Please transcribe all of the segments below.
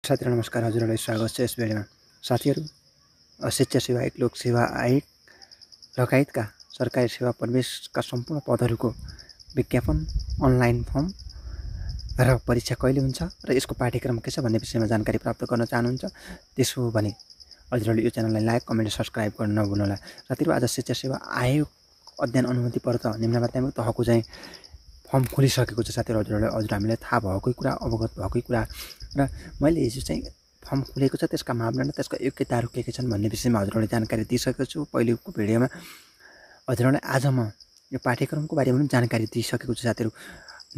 साथीहरु नमस्कार। हजुरहरुलाई स्वागत छ यस भिडियोमा। साथीहरु, शिक्षा सेवा आयोग, लोक सेवा आयोग लगायतका सरकारी सेवा प्रवेशका सम्पूर्ण पदहरूको विज्ञापन, अनलाइन फर्म र परीक्षा कहिले हुन्छ र यसको पाठ्यक्रम के छ भन्ने विषयमा जानकारी प्राप्त गर्न चाहनुहुन्छ त्यसो भने हजुरहरुले यो च्यानललाई लाइक, कमेन्ट र सब्स्क्राइब गर्न नभुल्नुहोला। साथीहरु, आज शिक्षा सेवा आयोग अध्ययन अनुमति पत्र निम्न माध्यमिक तहको चाहिँ फर्म खोलिसकेको छ। साथीहरु, हजुर हामीलाई थाहा भएकै कुरा, अवगत भएकै कुरा र मैले हिजो चाहिँ फर्म खोलेको छ त्यसका मापदण्ड, त्यसका योग्यताहरू के छन् भन्ने विषयमा हजुरहरुलाई जानकारी दिइसकेको छु पहिलेको भिडियोमा। हजुरहरुलाई आज म यो पाठ्यक्रमको बारेमा पनि जानकारी दिइसकेको छु। साथीहरु,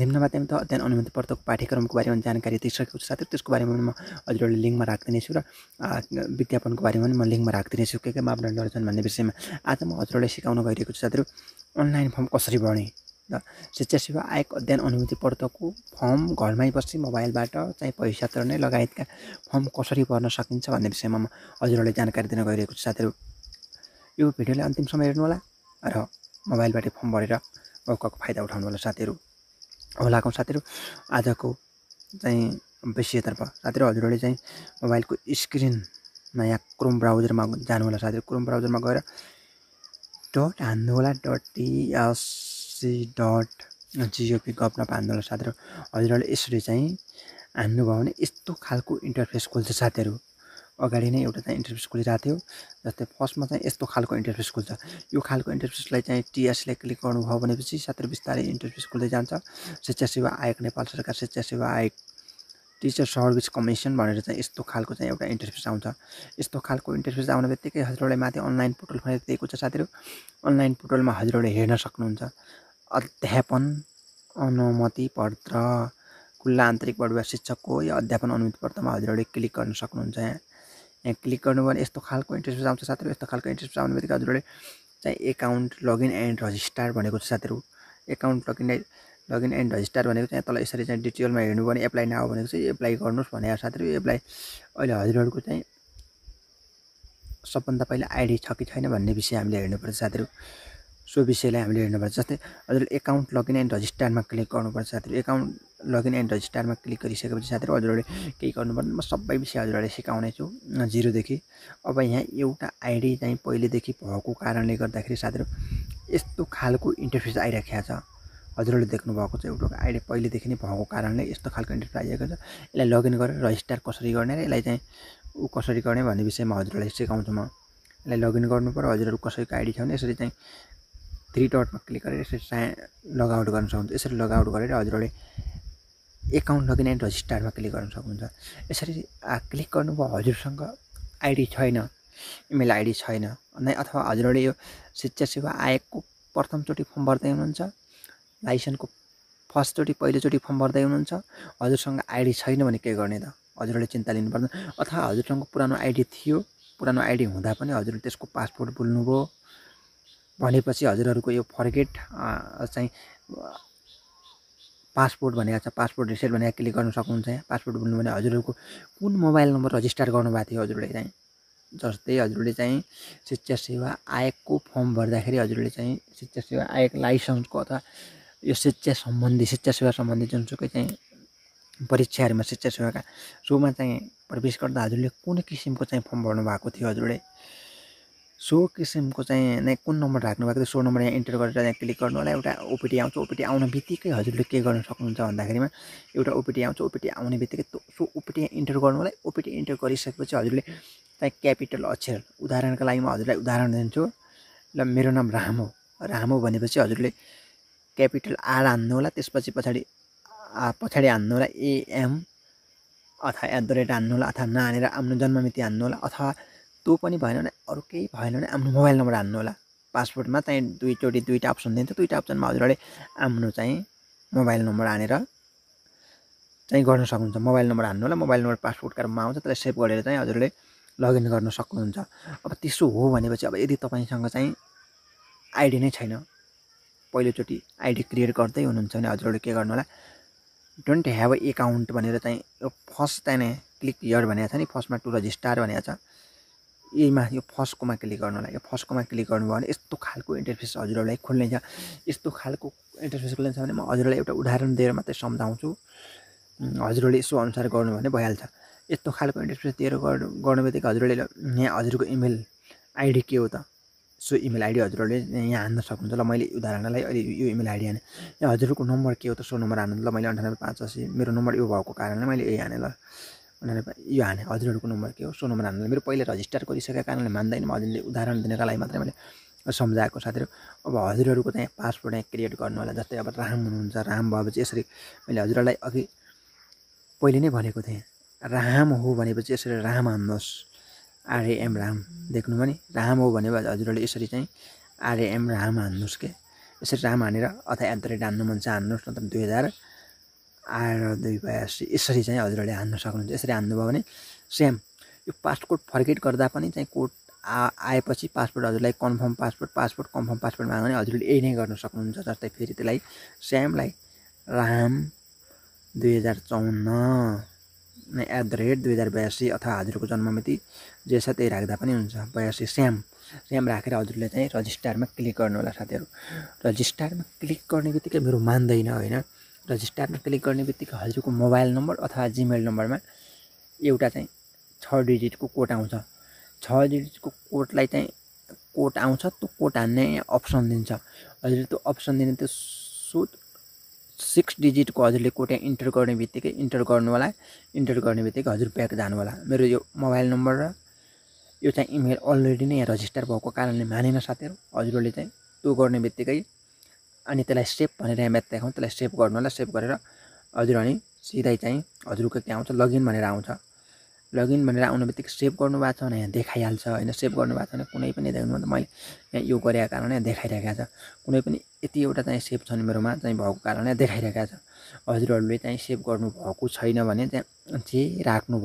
निम्न माध्यमिक तह अध्ययन अनुमति पत्रको पाठ्यक्रमको बारेमा जानकारी दिइसकेको छु। साथीहरु, त्यसको बारेमा म हजुरहरुले लिङ्कमा राख्दिनेछु र विज्ञापनको बारेमा पनि म लिङ्कमा राख्दिनेछु के मापदण्डहरू छन् भन्ने विषयमा। आज म हजुरहरुलाई सिकाउन गइरहेको छु साथीहरु, अनलाइन फर्म कसरी भर्ने र शिक्षा सेवा आयोग अध्ययन अनुमति पत्रको फर्म घरमै बसी मोबाइलबाट चाहिँ पैसा तिर्ने लगायतका फर्म कसरी भर्न सकिन्छ भन्ने विषयमा म हजुरहरुलाई जानकारी दिन गइरहेको छु। साथीहरु, यो भिडियोलाई अन्तिमसम्म हेर्नुहोला र मोबाइलबाट फर्म भरेर मौकाको फाइदा उठाउनु होला। साथीहरु, अब लागौँ साथीहरु आजको चाहिँ विषयतर्फ। साथीहरु, हजुरहरुले चाहिँ मोबाइलको स्क्रिनमा यहाँ क्रोम ब्राउजरमा जानु होला। साथीहरु, क्रोम ब्राउजरमा गएर डट हान्नु होला, .esc.gov हान्नु होला। साथीहरु, हजुरहरुले यसरी चाहिँ हान्नुभयो भने यस्तो खालको इन्टरफेस खुल्छ। साथीहरु, अगाडि नै एउटा चाहिँ इन्टरफेस खुलिरहेको थियो। जस्तै फर्स्टमा चाहिँ यस्तो खालको इन्टरफेस खुल्छ। यो खालको इन्टरफेसलाई चाहिँ टीएसले क्लिक गर्नुभयो भनेपछि साथीहरु बिस्तारै इन्टरफेस खुल्दै जान्छ। शिक्षा सेवा आयोग, नेपाल सरकार शिक्षा सेवा आयोग, टिचर सर्भिस कमिसन भनेर चाहिँ यस्तो खालको चाहिँ एउटा इन्टरफेस आउँछ। यस्तो खालको इन्टरफेस आउने बित्तिकै हजुरहरुलाई माथि अनलाइन पोर्टल भनेर दिएको छ। साथीहरु, अनलाइन पोर्टलमा हजुरहरुले हेर्न सक्नुहुन्छ अध्यापन अनुमति पत्र, खुल्ला आन्तरिक बढुवा शिक्षकको या अध्यापन अनुमति पत्रमा हजुरहरुले क्लिक गर्न सक्नुहुन्छ। यहाँ क्लिक गर्नुभयो भने यस्तो खालको इन्टरफेस आउँछ। साथीहरु, यस्तो खालको इन्टरफेस आउने बित्तिकै हजुरहरुले चाहिँ एकाउन्ट लगइन एन्ड रजिस्टर भनेको छ। साथीहरु, एकाउन्ट लगइन एन्ड रजिस्टर भनेको चाहिँ तल यसरी चाहिँ डिटेलमा हेर्नु भने एप्लाई नाउ भनेको चाहिँ एप्लाई गर्नुस् भने साथीहरु एप्लाई अहिले हजुरहरुको चाहिँ सबभन्दा पहिला आइडी छ कि छैन भन्ने विषय हामीले हेर्नुपर्छ। साथीहरु, सो विषयलाई हामीले हेर्नुपर्छ। जस्तै हजुरले एकाउन्ट लगइन एन्ड रजिस्टरमा क्लिक गर्नुपर्छ। साथीहरु, एकाउन्ट लगइन एन्ड रजिस्टरमा क्लिक गरिसकेपछि साथीहरु हजुरले केही गर्नुपर्दैन। म सबै विषय हजुरले सिकाउने छु 0 देखि। अब यहाँ एउटा आइडी चाहिँ पहिलेदेखि भएको कारणले गर्दाखेरि साथीहरु यस्तो खालको इन्टरफेस आइराखेको छ। हजुरले देख्नु भएको छ एउटा आइडी पहिलेदेखि नै भएको कारणले यस्तो खालको इन्टरफेस आइरहेको छ। यसलाई लगइन गरेर रजिस्टर कसरी गर्ने र यसलाई चाहिँ कसरी गर्ने भन्ने विषयमा हजुरलाई सिकाउँछु म। यसलाई लगइन गर्नु पर्यो। हजुरहरु कसैको आइडी छ भने यसरी चाहिँ 3 डटमा क्लिक गरेर यसरी लगआउट गर्न सक्नुहुन्छ। यसरी लगआउट गरेर हजुरले एकाउन्ट लगइन एन्ड रजिस्टरमा क्लिक गर्न सक्नुहुन्छ। यसरी क्लिक गर्नुभयो, हजुरसँग आइडी छैन, इमेल आइडी छैन अथवा हजुरले यो शिक्षा सेवा आयोगको प्रथमचोटि फर्म भर्दै हुनुहुन्छ, लाइसेन्सको फर्स्टचोटि पहिलोचोटि फर्म भर्दै हुनुहुन्छ, हजुरसँग आइडी छैन भने के गर्ने त? हजुरले चिन्ता लिनु पर्दैन। अथवा हजुरसँग पुरानो आइडी थियो, पुरानो आइडी हुँदा पनि हजुरले त्यसको पासपोर्ट भुल्नुभयो भनेपछि हजुरहरुको यो फर्गेट चाहिँ पासपोर्ट भनेको छ, पासपोर्ट रिसेट भनेर क्लिक गर्न सक्नुहुन्छ। यहाँ पासपोर्ट भुल्नु भने हजुरहरुको कुन मोबाइल नम्बर रजिस्टर गर्नुभएको थियो हजुरले चाहिँ, जस्तै हजुरले चाहिँ शिक्षा सेवा आयोगको फर्म भर्दाखेरि हजुरले चाहिँ शिक्षा सेवा आयोग लाइसेन्सको अथवा यो शिक्षा सेवा सम्बन्धी जुनसुकै चाहिँ परीक्षाहरुमा शिक्षा सेवाका सोमा चाहिँ प्रवेश गर्दा हजुरले कुन किसिमको चाहिँ फर्म भर्नु भएको थियो, हजुरले सो किसिमको चाहिँ नै कुन नम्बर राख्नु भएको थियो सो नम्बर यहाँ इन्टर गरेर यहाँ क्लिक गर्नु होला। एउटा ओपिटी आउँछ। ओपिटी आउन बित्तिकै हजुरले के गर्न सक्नुहुन्छ भन्दाखेरिमा एउटा ओपिटी आउँछ। ओपिटी आउने बित्तिकै सो ओपिटी इन्टर गर्नु होला। ओपिटी इन्टर गरिसकेपछि हजुरले चाहिँ क्यापिटल अक्षर, उदाहरणका लागि म हजुरलाई उदाहरण दिन्छु। ल, मेरो नाम रामो भनेपछि हजुरले क्यापिटल आर हान्नु होला। त्यसपछि पछाडि हान्नु होला एएम अथवा @ हान्नु होला अथवा नहानेर आफ्नो जन्ममिति हान्नु होला। अथवा त्यो पनि भएन भने अरु केही भएन भने आफ्नो मोबाइल नम्बर हान्नु होला। पासपोर्टमा चाहिँ दुईटा अप्सन दिन्छ। दुईटा अप्सनमा हजुरले आफ्नो चाहिँ मोबाइल नम्बर हानेर चाहिँ गर्न सक्नुहुन्छ। मोबाइल नम्बर हान्नु होला। मोबाइल नम्बर पासपोर्टका रूपमा आउँछ, त्यसलाई सेभ गरेर चाहिँ हजुरले लगइन गर्न सक्नुहुन्छ। अब त्यसो हो भनेपछि अब यदि तपाईसँग चाहिँ आइडी नै छैन, पहिलोचोटि आइडी क्रिएट गर्दै हुनुहुन्छ भने हजुरले के गर्नु होला, डोन्ट ह्याभ अ एकाउन्ट भनेर चाहिँ यो फर्स्ट चाहिँ क्लिक हियर भनेको छ नि, फर्स्टमा टु रजिस्टर भनेको छ, यहीमा यो फर्स्टकोमा क्लिक गर्नु होला। यो फर्स्टकोमा क्लिक गर्नुभयो भने यस्तो खालको इन्टरफेस हजुरलाई खुल्ने छ। यस्तो खालको इन्टरफेस खुल्ने छ भने म हजुरलाई एउटा उदाहरण दिएर मात्रै सम्झाउँछु। हजुरले यसो अनुसार गर्नु भने भइहाल्छ। यस्तो खालको इन्टरफेस दिएर गर्नु बित्तिकै हजुरहरूले यहाँ हजुरको इमेल आइडी के हो त सो इमेल आइडी हजुरहरूले यहाँ हान्न सक्नुहुन्छ। ल मैले उदाहरणलाई अहिले यो इमेल आइडी हाने, यहाँ हजुरको नम्बर के हो त सो नम्बर हान्नु। ल मैले 98,580 मेरो नम्बर यो भएको कारणले मैले यही हाने। ल 98 यो हाने, हजुरहरूको नम्बर के हो सो नम्बर हान्नु। मेरो पहिले रजिस्टर गरिसकेका कारणले मान्दैन, म हजुरले उदाहरण दिनका लागि मात्रै मैले सम्झाएको साथीहरू। अब हजुरहरूको चाहिँ पासवर्ड यहाँ क्रिएट गर्नु होला। जस्तै अब राम हुनुहुन्छ, राम भएपछि यसरी मैले हजुरहरूलाई अघि पहिले नै भनेको थिएँ, राम हो भनेपछि यसरी राम हान्नुहोस्, RAM राम देख्नुभयो नि, राम हो भने हजुरहरूले यसरी चाहिँ RAM राम हान्नुहोस् के, यसरी राम हानेर अथवा @ हान्नु मन छ हान्नुहोस्, नत्र 2082 यसरी चाहिँ हजुरहरूले हान्न सक्नुहुन्छ। यसरी हान्नुभयो भने सेम यो पासवर्ड फर्गेट गर्दा पनि चाहिँ कोड आएपछि पासवर्ड हजुरलाई कन्फर्म पासवर्ड कन्फर्म पासवर्ड माग्यो भने हजुरले यही नै गर्न सक्नुहुन्छ। जस्तै फेरि त्यसलाई सेमलाई राम 2054 @2082 अथवा हजुरको जन्ममिति जे छ त्यही राख्दा पनि हुन्छ। 82 सेम राखेर हजुरले चाहिँ रजिस्टरमा क्लिक गर्नु होला साथीहरू। रजिस्टरमा क्लिक गर्ने बित्तिकै मेरो मान्दैन होइन, रजिस्टरमा क्लिक गर्ने बित्तिकै हजुरको मोबाइल नम्बर अथवा जिमेल नम्बरमा एउटा चाहिँ 6 डिजिटको कोड आउँछ। 6 डिजिटको कोडलाई चाहिँ कोड आउँछ, त्यो कोड हान्ने अप्सन दिन्छ हजुरले। त्यो अप्सन दिने त्यो 6 डिजिटको हजुरले कोड यहाँ इन्टर गर्ने बित्तिकै हजुर ब्याक जानु होला। मेरो यो मोबाइल नम्बर र यो चाहिँ इमेल अलरेडी नै यहाँ रजिस्टर भएको कारणले मानेन साथीहरू। हजुरहरूले चाहिँ त्यो गर्ने बित्तिकै अनि त्यसलाई सेभ भनेर यहाँ म्याथ देखाउँ, त्यसलाई सेभ गर्नु होला। सेभ गरेर हजुर अनि सिधै चाहिँ हजुरको के आउँछ, लगइन भनेर आउँछ। लगइन भनेर आउनु बित्तिकै सेभ गर्नु भएको छ भने यहाँ देखाइहाल्छ होइन। सेभ गर्नु भएको छ भने कुनै पनि देख्नु त मैले यहाँ यो गरेको कारण यहाँ देखाइरहेको छ। कुनै पनि यति एउटा चाहिँ सेभ छ नि मेरोमा चाहिँ भएको कारणले देखाइरहेको छ। हजुरहरूले चाहिँ सेभ गर्नु भएको छैन भने चाहिँ जे राख्नु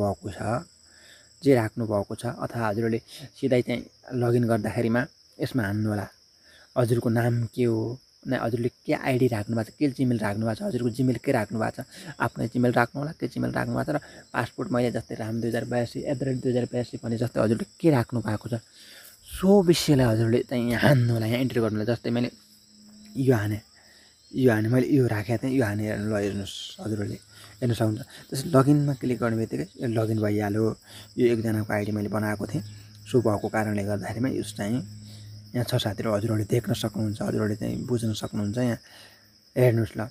भएको छ अथवा हजुरहरूले सिधै चाहिँ लगइन गर्दाखेरिमा यसमा हान्नु होला हजुरको नाम के हो, हजुरले के आइडी राख्नु भएको छ, के जिमेल राख्नु भएको छ, हजुरको जिमेल के राख्नु भएको छ, आफ्नै जिमेल राख्नु होला, के जिमेल राख्नु भएको छ र पासपोर्ट मैले जस्तै राम 2082 @2082 भने जस्तै हजुरले के राख्नु भएको छ सो विषयलाई हजुरले चाहिँ यहाँ हान्नु होला, यहाँ इन्टर गर्नु होला। जस्तै मैले यो हाने मैले यो राखेको थिएँ, यो हाने ल हेर्नुहोस् हजुरहरूले हेर्नु सक्नुहुन्छ। त्यसै लगइनमा क्लिक गर्ने बित्तिकै लगइन भइहाल्यो। यो एकजनाको आइडी मैले बनाएको थिएँ, सो भएको कारणले गर्दाखेरिमा यो चाहिँ यहाँ छ साथीहरू। हजुरहरूले देख्न सक्नुहुन्छ, हजुरहरूले चाहिँ बुझ्न सक्नुहुन्छ। यहाँ हेर्नुहोस् ल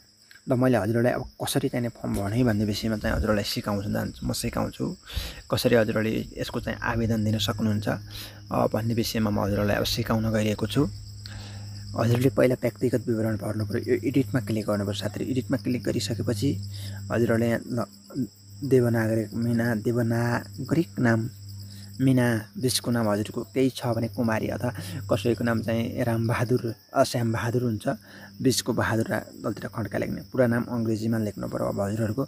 मैले हजुरहरूलाई अब कसरी चाहिँ फर्म भर्ने भन्ने विषयमा चाहिँ हजुरहरूलाई सिकाउँछु कसरी हजुरहरूले यसको चाहिँ आवेदन दिन सक्नुहुन्छ भन्ने विषयमा म हजुरहरूलाई अब सिकाउन गइरहेको छु। हजुरले पहिला व्यक्तिगत विवरण भर्नु पर्यो। यो एडिटमा क्लिक गर्नुपर्छ साथीहरू। एडिटमा क्लिक गरिसकेपछि हजुरहरूले यहाँ देवनागरिक नाम मिना बिचको नाम हजुरको केही छ भने कुमारी अथवा कसैको नाम चाहिँ रामबहादुर श्यामबहादुर हुन्छ, बिचको बहादुर गल्ती र खड्का लेख्ने। पुरा नाम अङ्ग्रेजीमा लेख्नु पर्यो। अब हजुरहरूको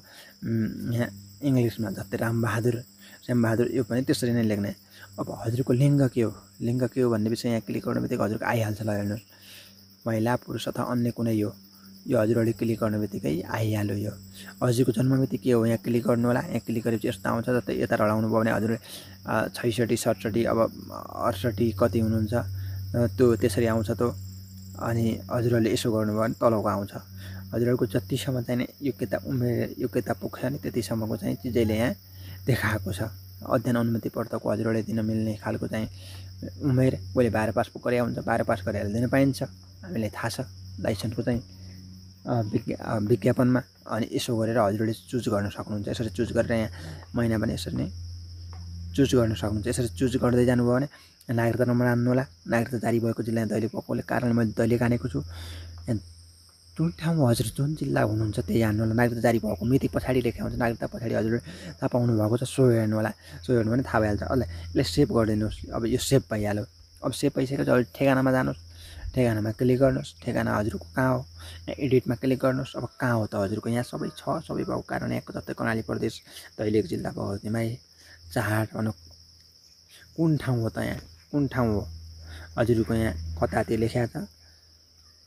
यहाँ इङ्ग्लिसमा जस्तै रामबहादुर श्यामबहादुर यो पनि त्यसरी नै लेख्ने। अब हजुरको लिङ्ग के हो भन्ने विषय यहाँ क्लिक गर्ने बित्तिकै हजुरको आइहाल्छ। ल हेर्नुहोस्, महिला पुरुष अथवा अन्य कुनै यो हजुरहरूले क्लिक गर्ने बित्तिकै आइहाल्यो। यो हजुरको जन्ममिति के हो यहाँ क्लिक गर्नु होला। यहाँ क्लिक गरेपछि यस्तो आउँछ। जस्तै यता रडाउनु भयो भने हजुरले 66 67 अब 68 कति हुनुहुन्छ त्यो त्यसरी आउँछ त्यो। अनि हजुरहरूले यसो गर्नुभयो भने तलको आउँछ। हजुरहरूको जतिसम्म चाहिँ योग्यता पुग्छ नि त्यतिसम्मको चाहिँ चिजैले यहाँ देखाएको छ। अध्ययन अनुमति पत्रको हजुरहरूले दिन मिल्ने खालको चाहिँ उमेर कोहीले 12 पास गरे हुन्छ, 12 पास गरेर दिन पाइन्छ, हामीलाई थाहा छ लाइसेन्सको चाहिँ विज्ञापनमा। अनि यसो गरेर हजुरहरूले चुज गर्न सक्नुहुन्छ। यसरी चुज गरेर यहाँ महिना पनि यसरी नै चुज गर्न सक्नुहुन्छ। यसरी चुज गर्दै जानुभयो भने नागरिकता नम्बर हान्नु होला। नागरिकता जारी भएको जिल्ला दैलेख भएकोले कारणले मैले दैलेख हानेको छु। जुन ठाउँमा हजुर जुन जिल्ला हुनुहुन्छ त्यही हान्नु होला। नागरिकता जारी भएको मिति पछाडि लेखेको हुन्छ, नागरिकता पछाडि हजुरले थाहा पाउनु भएको छ सो हेर्नु होला। सो हेर्नु भने थाहा भइहाल्छ। यसलाई सेभ गरिदिनुहोस्। अब यो सेभ भइहाल्यो। अब सेभ भइसकेपछि हजुर ठेगानामा जानुहोस्, ठेगानामा क्लिक गर्नुहोस्। ठेगाना हजुरको कहाँ हो, यहाँ एडिटमा क्लिक गर्नुहोस्। अब कहाँ हो त हजुरको यहाँ सबै छ, सबै भएको कारण यहाँको जस्तै कर्णाली प्रदेश दैलेख जिल्ला बगौतीमाई चाहाट भनौँ कुन ठाउँ हो त, यहाँ कुन ठाउँ हो हजुरको यहाँ कता त्यो लेखेको छ।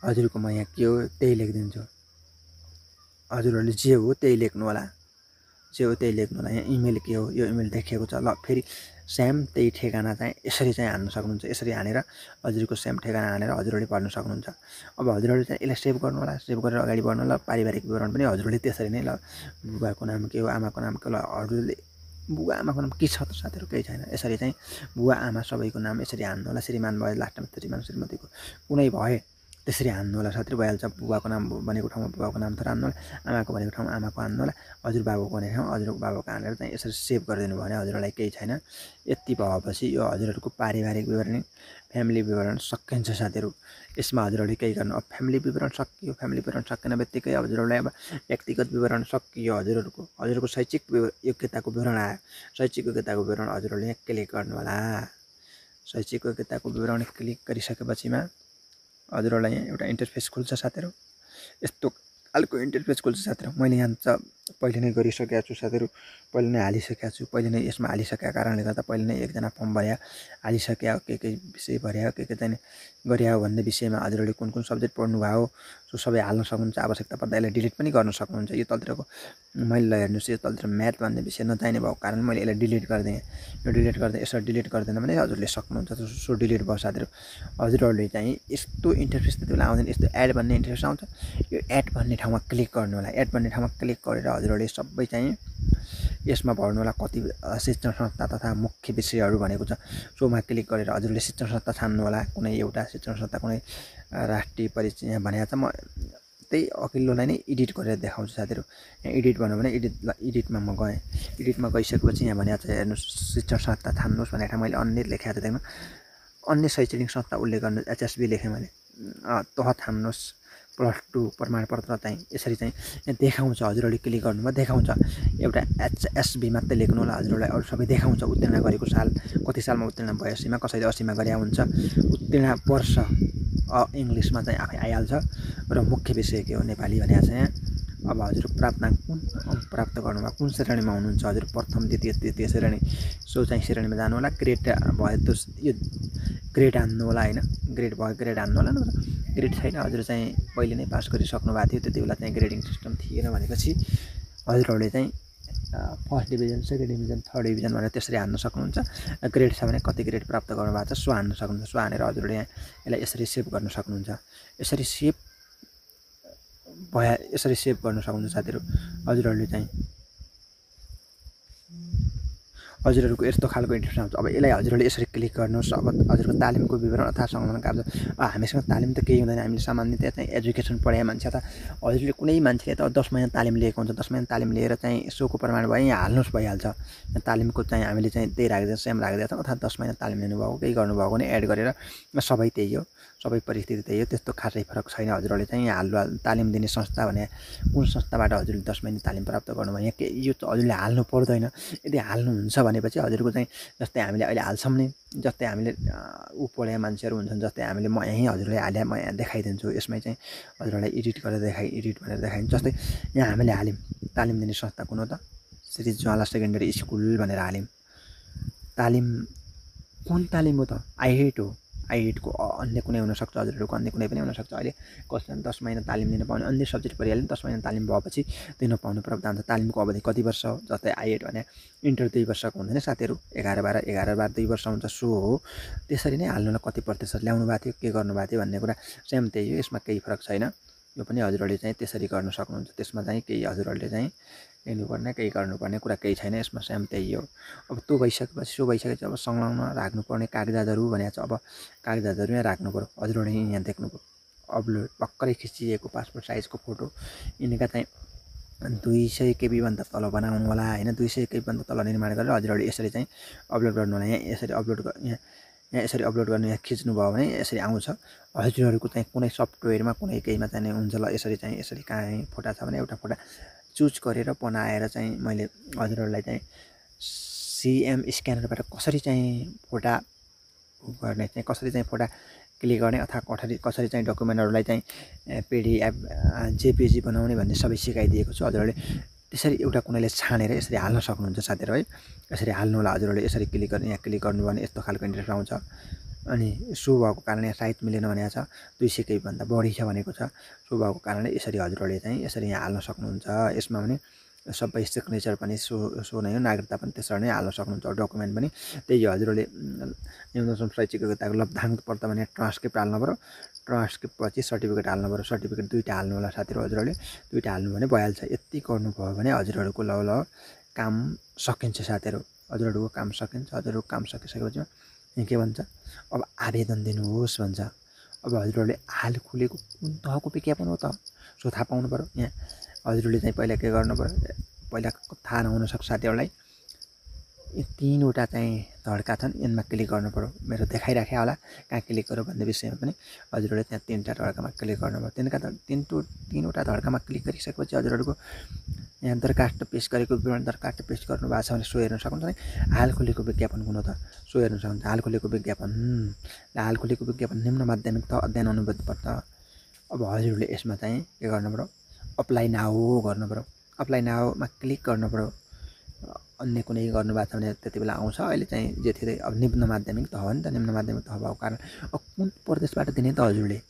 हजुरको म यहाँ के हो त्यही लेखिदिन्छु। हजुरहरूले जे हो त्यही लेख्नु होला, यहाँ इमेल के हो यो इमेल देखेको छ। ल फेरि सेम त्यही ठेगाना चाहिँ यसरी चाहिँ हान्न सक्नुहुन्छ। यसरी हानेर हजुरको सेम ठेगाना हानेर हजुरहरूले भर्न सक्नुहुन्छ। अब हजुरहरूले चाहिँ यसलाई सेभ गर्नु होला। सेभ गरेर अगाडि बढ्नु होला। पारिवारिक विवरण पनि हजुरहरूले त्यसरी नै ल बुबाको नाम के हो, आमाको नाम के हो, ल हजुरले बुवा आमाको नाम के छ त साथीहरू? केही छैन। यसरी चाहिँ बुवा आमा सबैको नाम यसरी हान्नु होला। श्रीमान भयो लास्टमा श्रीमान श्रीमतीको कुनै भए त्यसरी हान्नु होला साथीहरू, भइहाल्छ। बुबाको नाम भनेको ठाउँमा बुबाको नाम थर हान्नु होला, आमाको भनेको ठाउँमा आमाको हान्नु होला, हजुरबाबुको भनेको ठाउँमा हजुरबाबुको हालेर चाहिँ यसरी सेभ गरिदिनु भयो भने हजुरहरूलाई केही छैन। यति भएपछि यो हजुरहरूको पारिवारिक विवरण फ्यामिली विवरण सकिन्छ साथीहरू। यसमा हजुरहरूले केही गर्नु, अब फ्यामिली विवरण सकियो। फ्यामिली विवरण सकिने बित्तिकै हजुरहरूलाई अब व्यक्तिगत विवरण सकियो। हजुरहरूको शैक्षिक योग्यताको विवरण आयो। शैक्षिक योग्यताको विवरण हजुरहरूले यहाँ क्लिक गर्नु होला। शैक्षिक योग्यताको विवरण क्लिक गरिसकेपछिमा हजुरहरूलाई यहाँ एउटा इन्टरफेस खुल्छ साथीहरू। यस्तो खालको इन्टरफेस खुल्छ साथीहरू। मैले यहाँ त पहिले नै गरिसकेको छु साथीहरू, पहिले नै हालिसकेको छु। पहिले नै यसमा हालिसकेको कारणले गर्दा पहिले नै एकजना फर्म भर्या हालिसक्यो, के विषय भर्या, के चाहिँ गर्या भन्ने विषयमा हजुरहरूले कुन कुन सब्जेक्ट पढ्नु भयो सो सबै हाल्न सक्नुहुन्छ। आवश्यकता पर्दा यसलाई डिलिट पनि गर्न सक्नुहुन्छ। यो तलतिरको मैले हेर्नुहोस्, यो तलतिर म्याथ भन्ने विषय नचाहिने भएको कारण मैले यसलाई डिलिट गरिदिएँ। यो डिलिट गर्दा यसरी डिलिट गर्दैन भने हजुरले सक्नुहुन्छ। सो डिलिट भयो साथीहरू। हजुरहरूले चाहिँ यस्तो इन्टरफेस त्यति बेला आउँदैन, यस्तो एड भन्ने इन्टरफेस आउँछ। यो एड भन्ने ठाउँमा क्लिक गर्नु होला। एड भन्ने ठाउँमा क्लिक गरेर हजुरहरूले सबै चाहिँ यसमा भर्नु होला कति शिक्षण संस्था तथा मुख्य विषयहरू भनेको छ। सोमा क्लिक गरेर हजुरले शिक्षण संस्था छान्नु होला। कुनै एउटा शिक्षण संस्था, कुनै राष्ट्रिय परिचय भनेको छ। म त्यही अघिल्लोलाई नै एडिट गरेर देखाउँछु साथीहरू। यहाँ एडिट भन्नु भने एडिटमा म गएँ। एडिटमा गइसकेपछि यहाँ भनेको छ हेर्नुहोस्, शिक्षण संस्था छान्नुहोस् भनेको ठाउँ मैले अन्य लेखेको थिएँ। देख्नु, अन्य शैक्षणिक संस्था उल्लेख गर्नु, HSB लेखेँ मैले। तह छान्नुहोस्, +2 प्रमाणपत्र चाहिँ यसरी चाहिँ यहाँ देखाउँछ। हजुरहरूले क्लिक गर्नुभयो देखाउँछ। एउटा HSB मात्रै लेख्नु होला। हजुरहरूलाई अरू सबै देखाउँछ। उत्तीर्ण गरेको साल, कति सालमा उत्तीर्ण भयो, 80मा, कसैले 80मा गरे हुन्छ। उत्तीर्ण वर्ष इङ्ग्लिसमा चाहिँ आफै आइहाल्छ। र मुख्य विषय के हो, नेपाली भनेको छ यहाँ। अब हजुर प्राप्ताङ्क कुन अङ्क प्राप्त गर्नुभयो, कुन श्रेणीमा हुनुहुन्छ हजुर, प्रथम द्वितीय तृतीय श्रेणी, सो चाहिँ श्रेणीमा जानु होला। ग्रेड भयो त यो ग्रेड हान्नु होला होइन, ग्रेड भयो ग्रेड हान्नु होला। नत्र ग्रेड छैन, हजुर चाहिँ पहिले नै पास गरिसक्नु भएको थियो, त्यति बेला चाहिँ ग्रेडिङ सिस्टम थिएन भनेपछि हजुरहरूले चाहिँ first division, second division, third division भनेर त्यसरी हान्न सक्नुहुन्छ। ग्रेड छ भने कति ग्रेड प्राप्त गर्नुभएको छ सो हान्न सक्नुहुन्छ। सो हानेर हजुरहरूले यहाँ यसलाई यसरी सेभ गर्न सक्नुहुन्छ। यसरी सेभ गर्न सक्नुहुन्छ साथीहरू। हजुरहरूले चाहिँ हजुरहरूको यस्तो खालको इन्ट्रेस्ट आउँछ। अब यसलाई हजुरहरूले यसरी क्लिक गर्नुहोस्। अब हजुरको तालिमको विवरण अथवा संलग्न कागज। हामीसँग तालिम त केही हुँदैन, हामीले सामान्यतया चाहिँ एजुकेसन पढाए मान्छे अथवा हजुरले कुनै मान्छेले त 10 महिना तालिम लिएको हुन्छ, 10 महिना तालिम लिएर चाहिँ सोको प्रमाण भयो यहाँ हाल्नुहोस् भइहाल्छ। तालिमको चाहिँ हामीले चाहिँ त्यही राखिदिन्छ, सेम राखिदिन्छ। अथवा 10 महिना तालिम लिनुभएको, केही गर्नुभएको भने एड गरेर सबै त्यही हो, सबै परिस्थिति त्यही हो। त्यस्तो खासै फरक छैन। हजुरहरूले चाहिँ यहाँ तालिम दिने संस्था भने कुन संस्थाबाट हजुरले 10 महिना तालिम प्राप्त गर्नुभयो, यहाँ यो त हजुरले हाल्नु पर्दैन। यदि हाल्नुहुन्छ भनेपछि हजुरको चाहिँ जस्तै हामीले अहिले हालसम्म नै जस्तै हामीले पढाए मान्छेहरू हुन्छन्, जस्तै हामीले म यहीँ हजुरलाई हाले म यहाँ देखाइदिन्छु। यसमै चाहिँ हजुरलाई एडिट गरेर एडिट भनेर देखाइदिन्छु। जस्तै यहाँ हामीले हाल्यौँ तालिम दिने संस्था कुन हो त, श्री ज्वाला सेकेन्डरी स्कुल भनेर हाल्यौँ। तालिम कुन तालिम हो त, आइहेट हो। आइहेटको अन्य कुनै हुनसक्छ, हजुरहरूको अन्य कुनै पनि हुनसक्छ। अहिले कसैले 10 महिना तालिम दिन पाउने अन्य सब्जेक्ट परिहाल्यो, 10 महिना तालिम भएपछि दिन पाउनु प्रावधान छ। तालिमको अवधि कति वर्ष हो, जस्तै आइहेट भने इन्टर 2 वर्षको हुँदैन साथीहरू, 11-12 2 वर्ष हुन्छ। सो हो त्यसरी नै हाल्नुलाई कति प्रतिशत ल्याउनु भएको थियो, के गर्नुभएको थियो भन्ने कुरा सेम त्यही हो। यसमा केही फरक छैन। यो पनि हजुरहरूले चाहिँ त्यसरी गर्न सक्नुहुन्छ। त्यसमा चाहिँ केही हजुरहरूले चाहिँ लिनुपर्ने, केही गर्नुपर्ने कुरा केही छैन। यसमा सेम त्यही हो। अब त्यो भइसकेपछि सो भइसकेपछि अब संलग्न राख्नुपर्ने कागजातहरू भनेको छ। अब कागजातहरू यहाँ राख्नु पऱ्यो। हजुरहरूले यहाँ देख्नुभयो अपलोड भर्खरै खिचिएको पासपोर्ट साइजको फोटो। यिनीका चाहिँ 200 KB भन्दा तल बनाउनु होला होइन। 200 KB भन्दा तल निर्माण गरेर हजुरहरूले यसरी चाहिँ अपलोड गर्नु होला। यहाँ यसरी अपलोड यहाँ यसरी अपलोड गर्नु, यहाँ खिच्नुभयो भने यसरी आउँछ। हजुरहरूको चाहिँ कुनै सफ्टवेयरमा कुनै केहीमा चाहिँ हुन्छ ल। यसरी चाहिँ यसरी कहीँ फोटा छ भने एउटा फोटा चुज गरेर बनाएर चाहिँ मैले हजुरहरूलाई चाहिँ CM स्क्यानरबाट कसरी चाहिँ फोटा गर्ने, चाहिँ कसरी चाहिँ फोटा क्लिक गर्ने अथवा कसरी चाहिँ डकुमेन्टहरूलाई चाहिँ PDF JPG बनाउने भन्ने सबै सिकाइदिएको छु। हजुरहरूले त्यसरी एउटा कुनैले छानेर यसरी हाल्न सक्नुहुन्छ साथीहरू है। यसरी हाल्नु होला। हजुरहरूले यसरी क्लिक गर्ने, यहाँ क्लिक गर्नुभयो भने यस्तो खालको इन्टरफेस आउँछ। अनि सो भएको कारण यहाँ साइज मिलेन भनेको छ, 200 KB भन्दा बढी छ भनेको छ। सो भएको कारणले यसरी हजुरहरूले चाहिँ यसरी यहाँ हाल्न सक्नुहुन्छ। यसमा भने सबै सिग्नेचर पनि सो नै हो, नागरिकता पनि त्यसरी नै हाल्न सक्नुहुन्छ। डकुमेन्ट पनि त्यही हो। हजुरहरूले न्यूनतम शैक्षिक योग्यताको लब्धाङ्क पर्दा भने ट्रान्सक्रिप्ट हाल्नु पऱ्यो। ट्रान्सक्रिप्ट पछि सर्टिफिकेट हाल्नु पऱ्यो। सर्टिफिकेट 2टा हाल्नु होला साथीहरू। हजुरहरूले 2टा हाल्नु भने भइहाल्छ। यति गर्नुभयो भने हजुरहरूको ल काम सकिन्छ साथीहरू। हजुरहरूको काम सकिन्छ। हजुरहरूको काम सकिसकेपछि यहाँ के भन्छ, अब आवेदन दिनुहोस् भन्छ। अब हजुरहरूले हाल खुलेको कुन तहको विज्ञापन हो त सो थाहा पाउनु पऱ्यो। यहाँ हजुरहरूले चाहिँ पहिला के गर्नु पऱ्यो, पहिला थाहा नहुन सक्छ साथीहरूलाई। यी 3वटा चाहिँ धड्का छन्, यसमा क्लिक गर्नु पऱ्यो। मेरो देखाइराखेँ होला कहाँ क्लिक गर्यो भन्ने विषयमा पनि हजुरहरूले त्यहाँ 3वटा धड्कामा क्लिक गर्नु पऱ्यो। 3वटा धड्कामा क्लिक गरिसकेपछि हजुरहरूको यहाँ दरखास्त पेश गरेको विवरण दरखास्त पेश गर्नु भएको छ भने सो हेर्न सक्नुहुन्छ। हाल खुलेको विज्ञापन कुन हो त सो हेर्न सक्नुहुन्छ। हाल खुलेको विज्ञापन हाल खुलेको विज्ञापन निम्न माध्यमिक तह अध्ययन अनुबन्ध पत्र। अब हजुरहरूले यसमा चाहिँ के गर्नु पऱ्यो, अप्लाई नाउ गर्नु पऱ्यो। अप्लाई नाउमा क्लिक गर्नु पऱ्यो। अन्य कुनै गर्नु भएको छ भने त्यति बेला आउँछ। अहिले चाहिँ जे थिए अब निम्न माध्यमिक तह हो नि त। निम्न माध्यमिक तह भएको कारण अब कुन प्रदेशबाट दिने त हजुरले,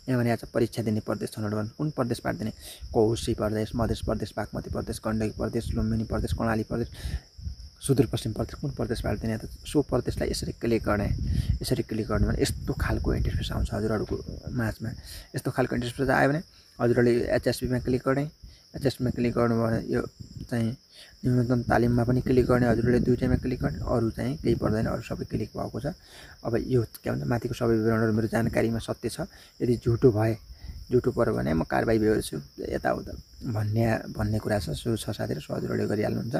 यहाँ भने आज परीक्षा दिने प्रदेश छनौट गर्नु। कुन प्रदेशबाट दिने, कोशी प्रदेश, मध्य प्रदेश, बागमती प्रदेश, गण्डकी प्रदेश, लुम्बिनी प्रदेश, कर्णाली प्रदेश, सुदूरपश्चिम प्रदेश, कुन प्रदेशबाट दिने त सो प्रदेशलाई यसरी क्लिक गर्ने। यसरी क्लिक गर्नु भने यस्तो खालको इन्टरफेस आउँछ हजुरहरूको माझमा। यस्तो खालको इन्टरफेस आयो भने हजुरहरूले एचएसपीमा क्लिक गर्ने। एचएसपीमा क्लिक गर्नुभयो भने यो चाहिँ न्यूनतम तालिममा पनि क्लिक गर्ने। हजुरहरूले 2टैमा क्लिक गर्ने, अरू चाहिँ केही पर्दैन, अरू सबै क्लिक भएको छ। अब यो के भन्छ, माथिको सबै विवरणहरू मेरो जानकारीमा सत्य छ। यदि झुटो पऱ्यो भने म कारबाही बेहोर्छु यताउता भन्ने कुरा छ। सो छ साथीहरू, सो हजुरहरूले गरिहाल्नुहुन्छ।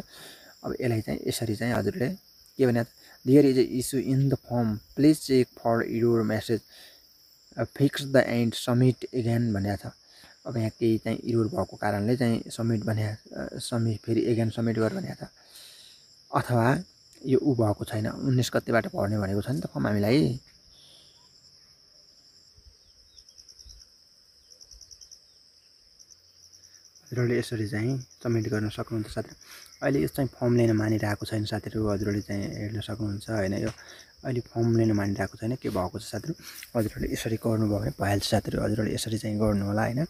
अब यसलाई चाहिँ यसरी चाहिँ हजुरले के भने, there is a issue in the form, please check for your message, fix the and submit again भनेको छ। अब यहाँ केही चाहिँ इरोर भएको कारणले चाहिँ सबमिट फेरि एगेन सबमिट गर भनेको छ। अथवा यो भएको छैन, 19 गतेबाट भर्ने भनेको छ नि त फर्म हामीलाई। हजुरहरूले यसरी चाहिँ सबमिट गर्न सक्नुहुन्छ साथीहरू। अहिले यो चाहिँ फर्म लिन मानिरहेको छैन साथीहरू। हजुरहरूले चाहिँ हेर्न सक्नुहुन्छ होइन, यो अहिले फर्म लिन मानिरहेको छैन। के भएको छ साथीहरू, हजुरहरूले यसरी गर्नुभयो भने भइहाल्छ साथीहरू। हजुरहरूले यसरी चाहिँ गर्नु होला होइन।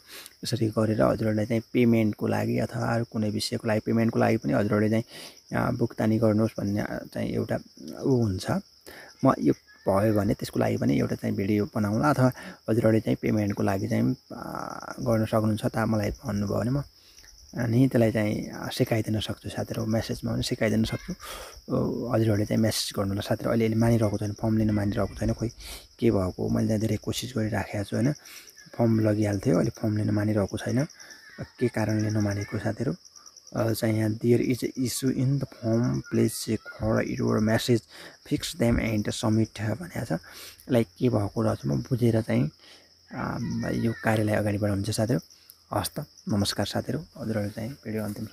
यसरी गरेर हजुरहरूलाई चाहिँ पेमेन्टको लागि अथवा अरू कुनै विषयको लागि पेमेन्टको लागि पनि हजुरहरूले चाहिँ भुक्तानी गर्नुहोस् भन्ने चाहिँ एउटा हुन्छ। म यो भयो भने त्यसको लागि पनि एउटा चाहिँ भिडियो बनाउँला, अथवा हजुरहरूले चाहिँ पेमेन्टको लागि चाहिँ गर्न सक्नुहुन्छ त मलाई भन्नुभयो भने म अनि त्यसलाई चाहिँ सिकाइदिन सक्छु साथीहरू। मेसेजमा पनि सिकाइदिन सक्छु। हजुरहरूले चाहिँ मेसेज गर्नु होला साथीहरू। अहिले मानिरहेको छैन, फर्म लिन मानिरहेको छैन। खोइ के भएको, मैले चाहिँ धेरै कोसिस गरिराखेको छु होइन। फर्म लगिहाल्थ्यो, अहिले फर्म लिन मानिरहेको छैन। के कारणले नमानेको साथीहरू चाहिँ यहाँ there is a issue in the form, please check for your message, fix them and submit भनेको छ। यसलाई के भएको रहेछ म बुझेर चाहिँ यो कार्यलाई अगाडि बढाउनुहुन्छ साथीहरू। हस् त, नमस्कार साथीहरू। हजुरहरूले चाहिँ भिडियो अन्तिम